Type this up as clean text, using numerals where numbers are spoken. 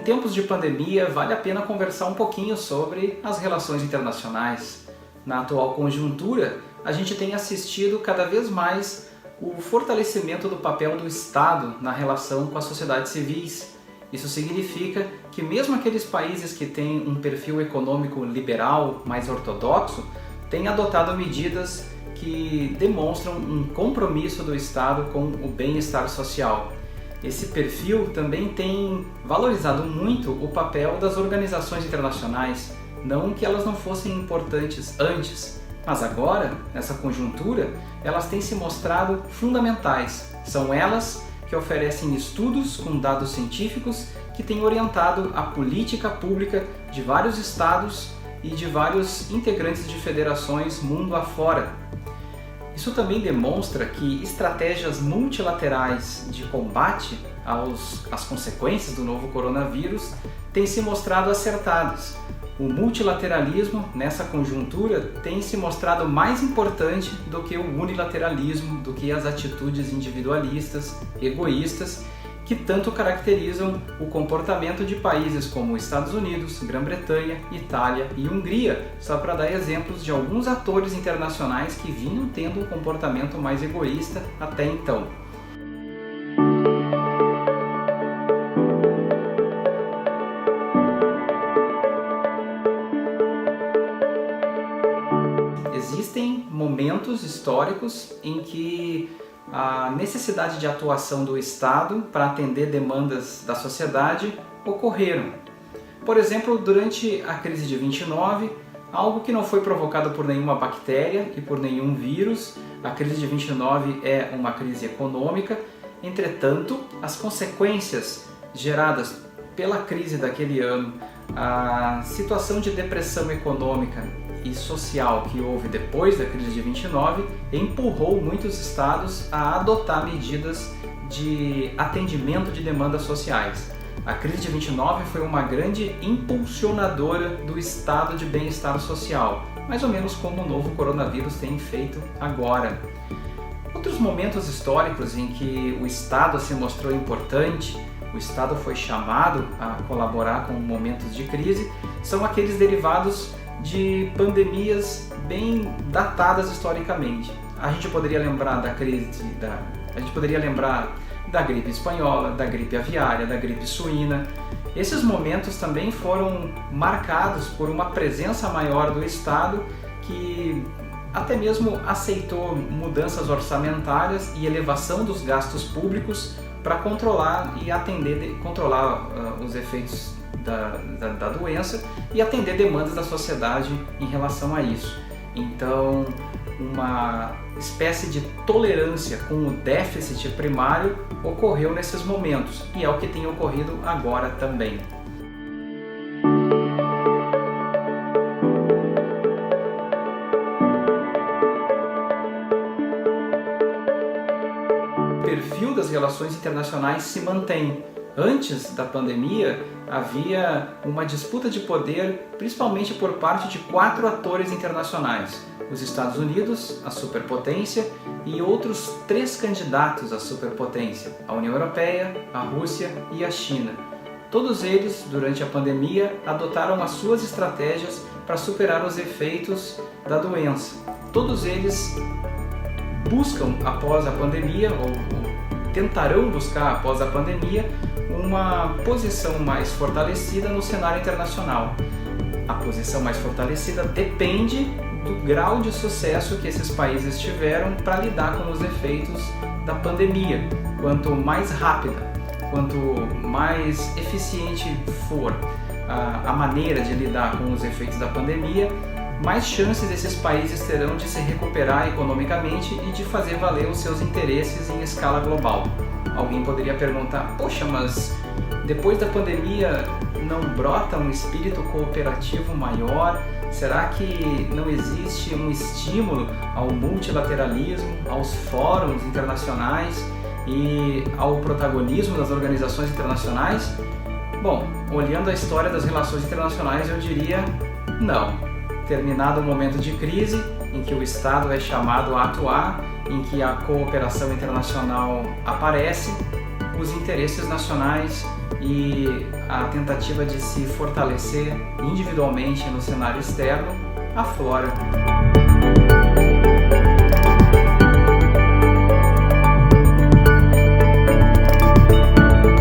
tempos de pandemia, vale a pena conversar um pouquinho sobre as relações internacionais. Na atual conjuntura, a gente tem assistido cada vez mais o fortalecimento do papel do Estado na relação com as sociedades civis. Isso significa que mesmo aqueles países que têm um perfil econômico liberal, mais ortodoxo, têm adotado medidas que demonstram um compromisso do Estado com o bem-estar social. Esse perfil também tem valorizado muito o papel das organizações internacionais, não que elas não fossem importantes antes, mas agora, nessa conjuntura, elas têm se mostrado fundamentais. São elas que oferecem estudos com dados científicos que têm orientado a política pública de vários estados e de vários integrantes de federações mundo afora. Isso também demonstra que estratégias multilaterais de combate às consequências do novo coronavírus têm se mostrado acertadas. O multilateralismo, nessa conjuntura, tem se mostrado mais importante do que o unilateralismo, do que as atitudes individualistas, egoístas, que tanto caracterizam o comportamento de países como Estados Unidos, Grã-Bretanha, Itália e Hungria, só para dar exemplos de alguns atores internacionais que vinham tendo um comportamento mais egoísta até então. Existem momentos históricos em que a necessidade de atuação do Estado para atender demandas da sociedade ocorreram. Por exemplo, durante a crise de 29, algo que não foi provocado por nenhuma bactéria e por nenhum vírus, a crise de 29 é uma crise econômica. Entretanto, as consequências geradas pela crise daquele ano, a situação de depressão econômica e social que houve depois da crise de 29 empurrou muitos estados a adotar medidas de atendimento de demandas sociais. A crise de 29 foi uma grande impulsionadora do estado de bem-estar social, mais ou menos como o novo coronavírus tem feito agora. Outros momentos históricos em que o Estado se mostrou importante, o Estado foi chamado a colaborar com momentos de crise, são aqueles derivados de pandemias bem datadas historicamente. A gente poderia lembrar da gripe espanhola, da gripe aviária, da gripe suína. Esses momentos também foram marcados por uma presença maior do Estado que até mesmo aceitou mudanças orçamentárias e elevação dos gastos públicos para controlar os efeitos da doença e atender demandas da sociedade em relação a isso. Então, uma espécie de tolerância com o déficit primário ocorreu nesses momentos e é o que tem ocorrido agora também. O perfil das relações internacionais se mantém. Antes da pandemia, havia uma disputa de poder, principalmente por parte de 4 atores internacionais: os Estados Unidos, a superpotência, e outros 3 candidatos à superpotência: a União Europeia, a Rússia e a China. Todos eles, durante a pandemia, adotaram as suas estratégias para superar os efeitos da doença. Todos eles buscam, após a pandemia, ou tentarão buscar, após a pandemia, uma posição mais fortalecida no cenário internacional. A posição mais fortalecida depende do grau de sucesso que esses países tiveram para lidar com os efeitos da pandemia. Quanto mais rápida, quanto mais eficiente for a maneira de lidar com os efeitos da pandemia, mais chances esses países terão de se recuperar economicamente e de fazer valer os seus interesses em escala global. Alguém poderia perguntar: poxa, mas depois da pandemia não brota um espírito cooperativo maior? Será que não existe um estímulo ao multilateralismo, aos fóruns internacionais e ao protagonismo das organizações internacionais? Bom, olhando a história das relações internacionais, eu diria não. Terminado o momento de crise, em que o Estado é chamado a atuar, em que a cooperação internacional aparece, os interesses nacionais e a tentativa de se fortalecer individualmente no cenário externo aflora.